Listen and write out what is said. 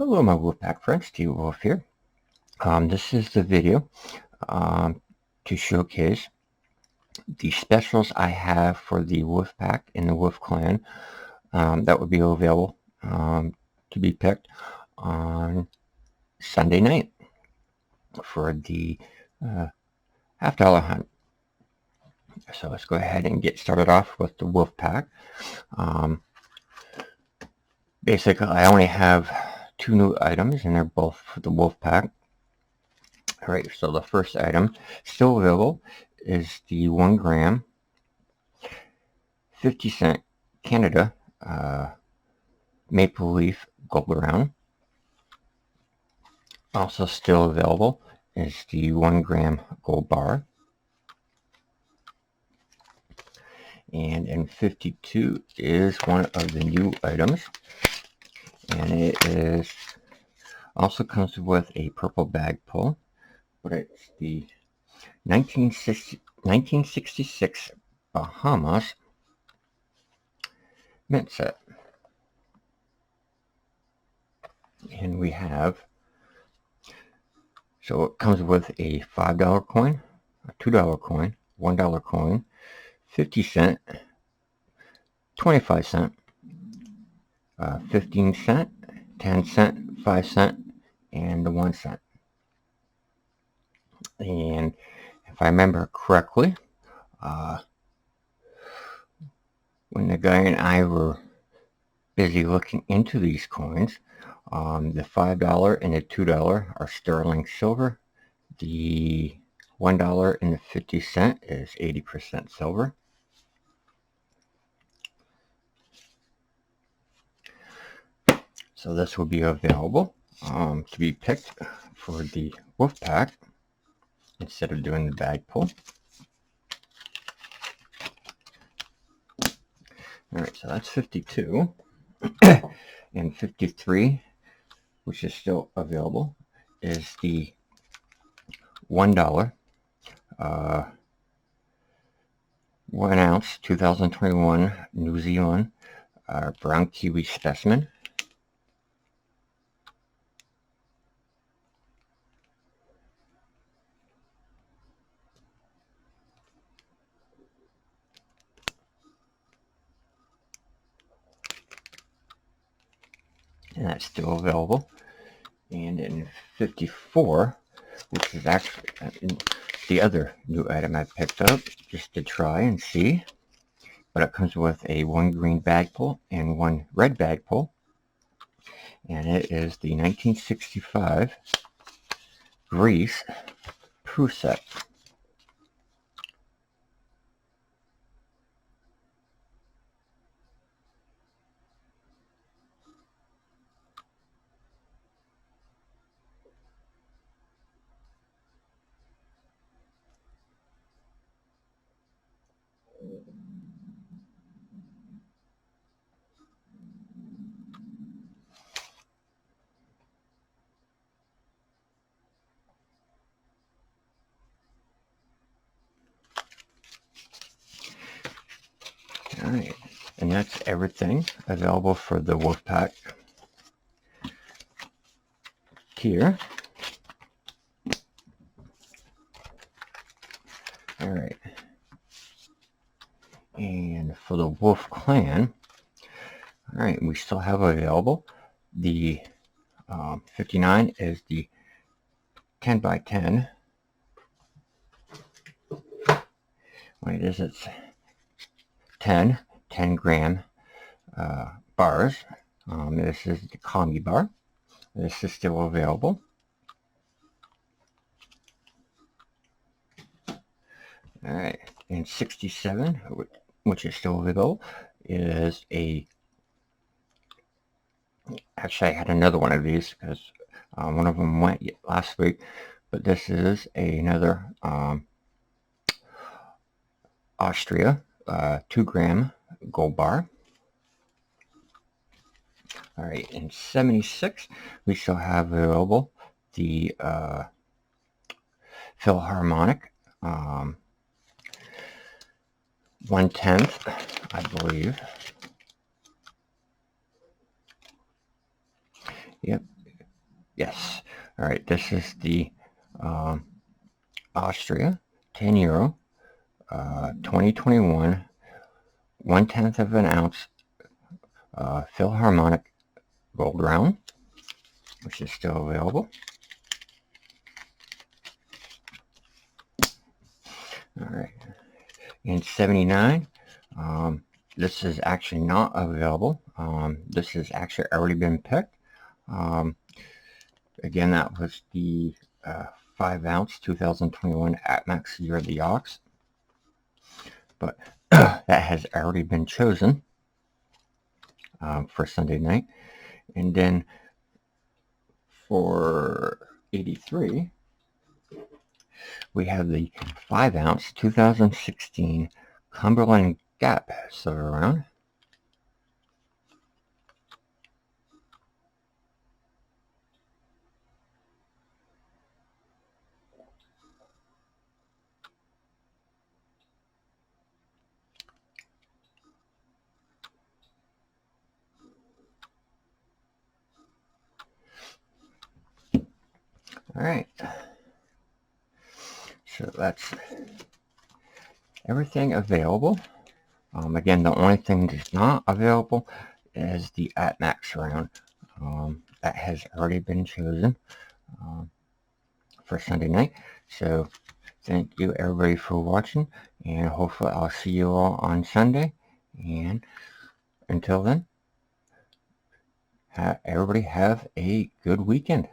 Hello, my Wolfpack friends, T-Wolf here. This is the video to showcase the specials I have for the Wolfpack and the Wolf Clan that will be available to be picked on Sunday night for the $half hunt. So let's go ahead and get started off with the Wolfpack. Basically, I only have two new items, and they're both for the Wolfpack. Alright, so the first item still available is the 1 gram 50-cent Canada maple leaf gold round. Also still available is the 1 gram gold bar. And in 52 is one of the new items, and it is also comes with a purple bag pull, but it's the 1966 Bahamas mint set. And we have, so it comes with a $5 coin, a $2 coin, $1 coin, 50-cent, 25-cent, 15-cent, 10-cent, 5-cent, and the 1 cent. And if I remember correctly, when the guy and I were busy looking into these coins, the $5 and the $2 are sterling silver. The $1 and the 50-cent is 80% silver. So this will be available to be picked for the Wolfpack instead of doing the bag pull. Alright, so that's 52. And 53, which is still available, is the $1 1 ounce 2021 New Zealand brown kiwi specimen. And that's still available. And in 54, which is actually the other new item I picked up just to try and see, but it comes with a 1 green bag pull and 1 red bag pull, and it is the 1965 Greece proof set. Alright, and that's everything available for the Wolfpack tier. Alright, and for the Wolf Clan, alright, we still have available the 59 is the 10 by 10. What it is, it's 10 gram bars. This is the Combi bar. This is still available. Alright, and 67, which is still available, is a, actually I had another one of these because one of them went last week, but this is another Austria 2 gram gold bar. Alright, in 76, we still have available the Philharmonic 1/10, I believe. Yep, Yes. All right. This is the Austria 10 euro 2021 1/10 of an ounce Philharmonic gold round, which is still available. All right. In 79, this is actually not available. This has actually already been picked. Again, that was the 5 ounce 2021 AtMax Year of the Ox, but that has already been chosen for Sunday night. And then for 83, we have the 5 ounce 2016 Cumberland Gap silver round. All right. So that's everything available. Again, the only thing that's not available is the AtMax round. That has already been chosen for Sunday night. So thank you everybody for watching, and hopefully I'll see you all on Sunday. And until then, everybody have a good weekend.